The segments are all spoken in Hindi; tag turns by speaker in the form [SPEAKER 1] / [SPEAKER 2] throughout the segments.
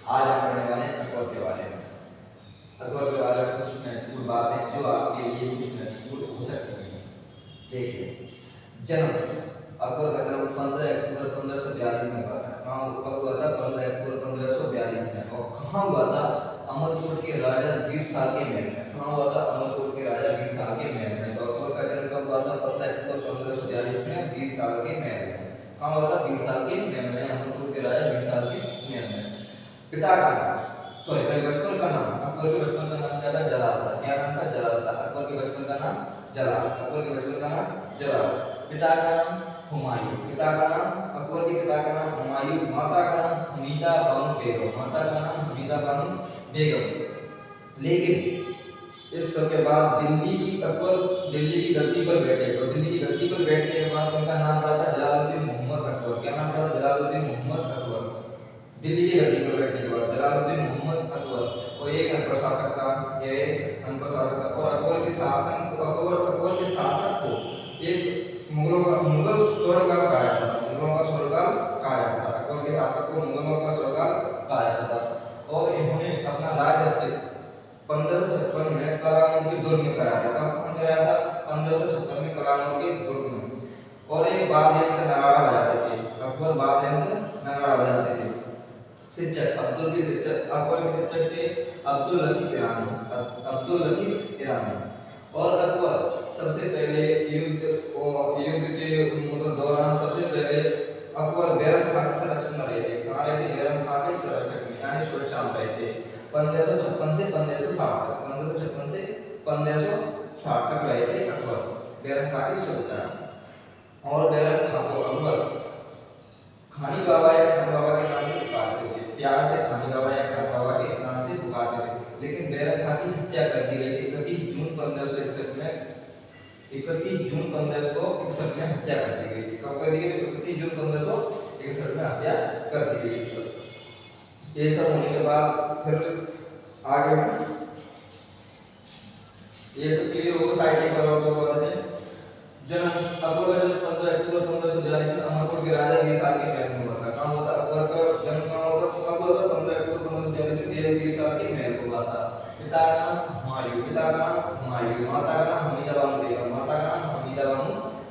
[SPEAKER 1] आज हम पढ़ने वाले हैं अकबर के बारे में। अकबर के बारे में कुछ महत्वपूर्ण बातें जो आपके लिए कुछ महत्वपूर्ण हो सकती हैं। देखिए, जन्म अकबर का जन्म 15 अक्टूबर 1542 में हुआ था। कहाँ हुआ था? 15 अक्टूबर 1542 में। और कहाँ हुआ था? अमरकोट के राजा बीरसाल के महल में। कहाँ हुआ था? अमरकोट के राजा बीरसाल के महल में। तो अकबर का जन्म कब हुआ था? 15 अक्टूबर 1542 में बीरसाल के महल में। कहाँ हुआ था? बीरसाल के महल में, अमरकोट के राजा बीरसाल के महल में। पिता का नाम, सॉरी पहले बचपन का नाम, अकबर के बचपन का नाम क्या था? जलाल था। क्या नाम था? जलाल था। अकबर के बचपन का नाम जलाल। अकबर के बचपन का नाम जलाल। पिता का नाम हुमायूं। पिता का नाम, अकबर के पिता का नाम हुमायूं। माता का नाम हमीदा बानो बेगम। माता का नाम हमीदा बानो बेगम। लेकिन इस सब के बाद अकबर दिल्ली की गद्दी पर बैठे। और दिल्ली की गद्दी पर बैठने के बाद उनका नाम क्या था? जलालुद्दीन मोहम्मद अकबर। क्या नाम था? जलालुद्दीन मोहम्मद अकबर। दिल्ली की गद्दी पर बैठने के बाद जलालुद्दीन मोहम्मद अकबर। और एक अनपढ़ शासक था, ये अनपढ़ शासक था। और अकबर के शासक को एक मुगल स्वर्गकाल कहा जाता था। मुगलों का स्वर्गकाल कहा जाता था। अकबर के शासक को मुगलों का स्वर्गकाल कहा जाता था। और इन्होंने अपना राज्य से 1556 में करामों के दुर्ग में कराया था। कहाँ कराया था? 1556 में करामों के दुर्ग में। और एक वाद्ययंत्र नगाड़ा बजाते थे। अकबर वाद्ययंत्र नगाड़ा बजाते थे। शिक्षक अकबर के शिक्षक थे अब्दुल लतीफ ईरानी। और अकबर सबसे पहले युद्ध के दौरान सबसे पहले अकबर बैरम खां के संरक्षण में रहे थे। कहाँ रहे थे? बैरम खां के संरक्षण में, यानी सुरक्षा में रहे थे। 1556 से 1560 तक, 1556 से 1560 तक रहे थे अकबर बैरम खां की सुरक्षा। और बैरम खां को अकबर खानी बाबा या खान बाबा के नाम से पुकारते थे। प्यार से खानी बाबा या खान बाबा के नाम से पुकारते थे। लेकिन बैरम खां की हत्या कर दी गई थी 31 जून 1561 में। 31 जून 1561 में हत्या कर दी गई थी। कब कर दी गई थी? 31 जून 1561 में हत्या कर दी गई थी। ये सब होने के बाद फिर आगे ये सब क्लियर हो साइड पर जन्म अकबर का जन्म 15 अक्टूबर 1542 में अमरकोट के राजा बीरसाल के महल में हुआ था। कहाँ हुआ था? अकबर का जन्म कहाँ हुआ था? कब हुआ था? 15 अक्टूबर 1542 में बीरसाल के महल में हुआ था। पिता का नाम हुमायूं। पिता का नाम हुमायूं। माता का नाम हमीदा बानो बेगम। माता का नाम हमीदा बानो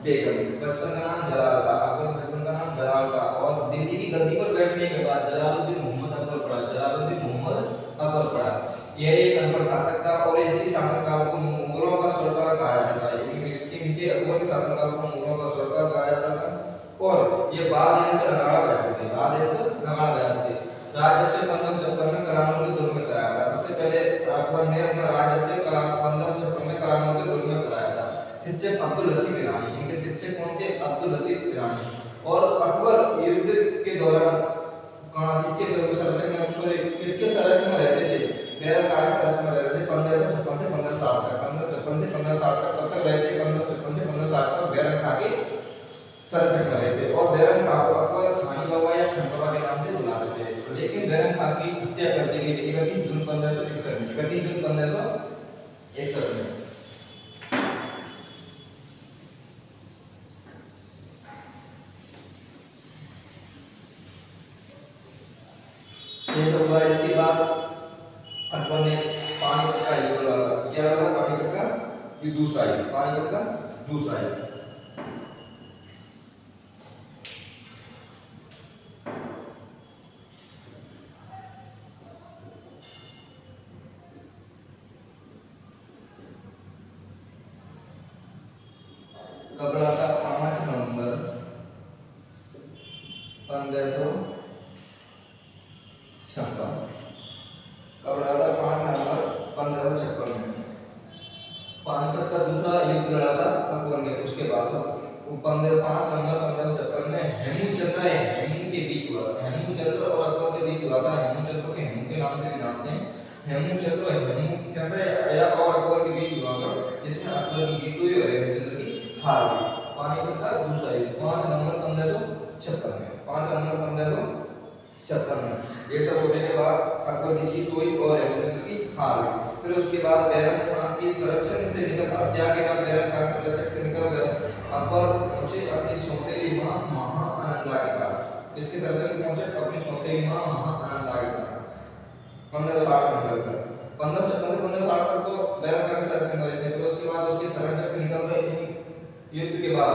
[SPEAKER 1] बेगम। बचपन का नाम जलाल था। अकबर के बचपन का नाम जलाल था। और दिल्ली की गद्दी पर बैठने के बाद जलालुद्दीन मोहम्मद अकबर पड़ा। जलालुद्दीन मोहम्मद अकबर पड़ा। यह एक अनपढ़ शासक था और इसके शासनकाल को मुगलों का स्वर्गकाल कहा जाता है। इनके अकबर के शासनकाल को मुगलों का स्वर्गकाल कहा जाता था। और ये वाद्ययंत्र नगाड़ा बजाते थे। वाद्ययंत्र नगाड़ा बजाते थे। राज्य से 1556 में करामों के दुर्ग में कराया था। सबसे पहले अकबर ने अपना राज्य से 1556 में करामों के दुर्ग में कराया था। शिक्षक अब्दुल लतीफ ईरानी। इनके शिक्षक कौन थे? अब्दुल लतीफ ईरानी। और अकबर युद्ध के दौरान किसके संरक्षण में रहते थे? बैरम खां के संरक्षण में रहते थे 1556 से 1560 तक। 1556 से 1560 तक कब तक रहे थे? 1556 से 1560 तक बैरम खां के संरक्षण में रहे थे। और बैरम खां को अकबर खानी बाबा या खान बाबा के नाम से बुलाते थे। लेकिन बैरम खां की हत्या कर दी गई 31 जून 1561 में। 31 जून 1561 में। ये सब हुआ। इसके बाद अकबर ने पानीपत का युद्ध लड़ा। क्या लड़ा? पानीपत का ये दूसरा युद्ध। पानीपत का दूसरा युद्ध। कब लड़ा था? 5 नवंबर 1556। कब लड़ा था? 5 नवंबर 1556 में। पानीपत का दूसरा युद्ध लड़ा था अकबर ने। उसके बाद 5 नवंबर 1556 में हेमू के बीच हुआ। हेमूचंद्र और अकबर के बीच हुआ था। हेमूचंद्र को हेमू के नाम से भी जानते हैं। हेमूचंद्र और अकबर के बीच हुआ था, जिसमें अकबर की जीत हुई और हेमूचंद्र की हार हुई। पानीपत का दूसरा युद्ध 5 नवंबर 1556 में। 5 नवंबर 1556 में। ये सब होने के बाद अकबर की जीत हुई और हेमूचंद्र की हार हुई। फिर उसके बाद बैरम खां के संरक्षण से निकल हत्या के बाद बैरम खां के संरक्षण से निकल गए अकबर पहुंचे अपनी सौतेली मां महाआनंदा के पास। इसके संरक्षण में पहुंचे अपनी सौतेली मां महाआनंदा के पास। 1560 से निकलकर 1556 से 1560 तक तो बैरक का संरक्षण करे थे। फिर उसके बाद उसके संरक्षक से निकल गए युद्ध के बाद,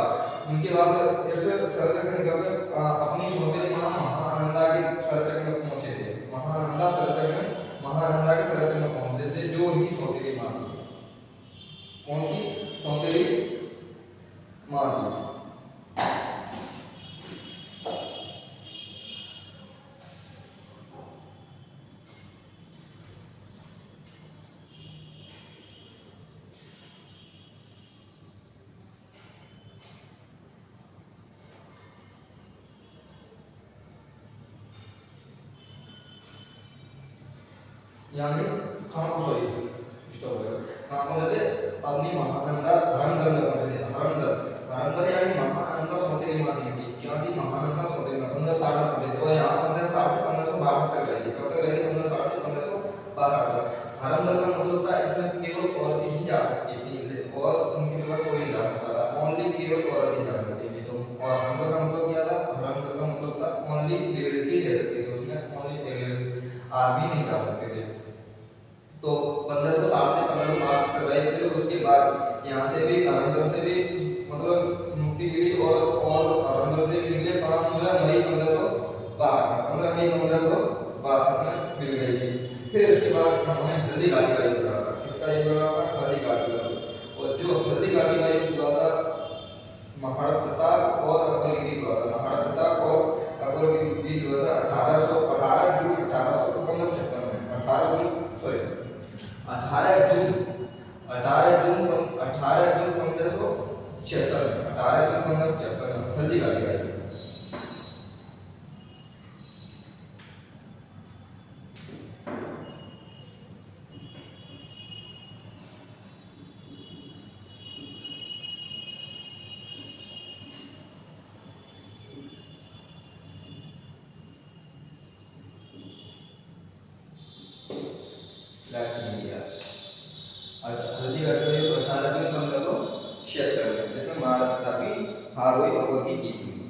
[SPEAKER 1] उनके बाद ऐसे संरक्षक से निकल कर अपनी सौतेली मां महानंदा के संरक्षक में पहुंचे थे। महानंदा के संरक्षक में पहुंचे थे, जो उनकी सौतेली मां थी। कौन की सौतेली मां थी? यानी सॉरी स्टॉप हो गया। कहाँ पहुंचे थे? अपनी महानंदा हरमदल में पहुंचे थे। हरमदल यानी महानंदा सौतेली मां थी। क्या थी? महानंदा सौतेली मां। 1560 में पहुंचे थे और यहाँ 1560 से 1562 तक रहे थे। कब तक रहे थे? 1560 से 1562 तक। हरमदल का मतलब था इसमें केवल औरतें ही जा सकती थी और उनके सिवा कोई नहीं जा सकता था। ओनली केवल औरतें ही जा सकती थी। तो और हरमदल का मतलब क्या था? हरमदल का मतलब था ओनली लेडीज ही रह सकती थी उसमें, ओनली लेडीज, आदमी नहीं जा सकते थे। तो 1560 से 1562 तक रहे। फिर उसके बाद यहाँ से भी हरमदल से भी मतलब मुक्ति मिली और हरमदल से भी निकले 15 मई 1562 15 मई 1562 में मिल गई थी। फिर उसके बाद उन्होंने हल्दी घाटी का युद्ध लड़ा था। किसका युद्ध लड़ा था? हल्दी घाटी का। और जो हल्दी घाटी का युद्ध हुआ था महाराणा प्रताप और अकबर के बीच हुआ था। महाराणा प्रताप और अकबर के बीच हुआ था 1818 जून 1856 में। 18 जून 1576 में हल्दी घाटी का। हल्दी घाटी का 18 जून 1576 में, जिसमें महाराणा प्रताप की हार हुई, अकबर की जीत हुई।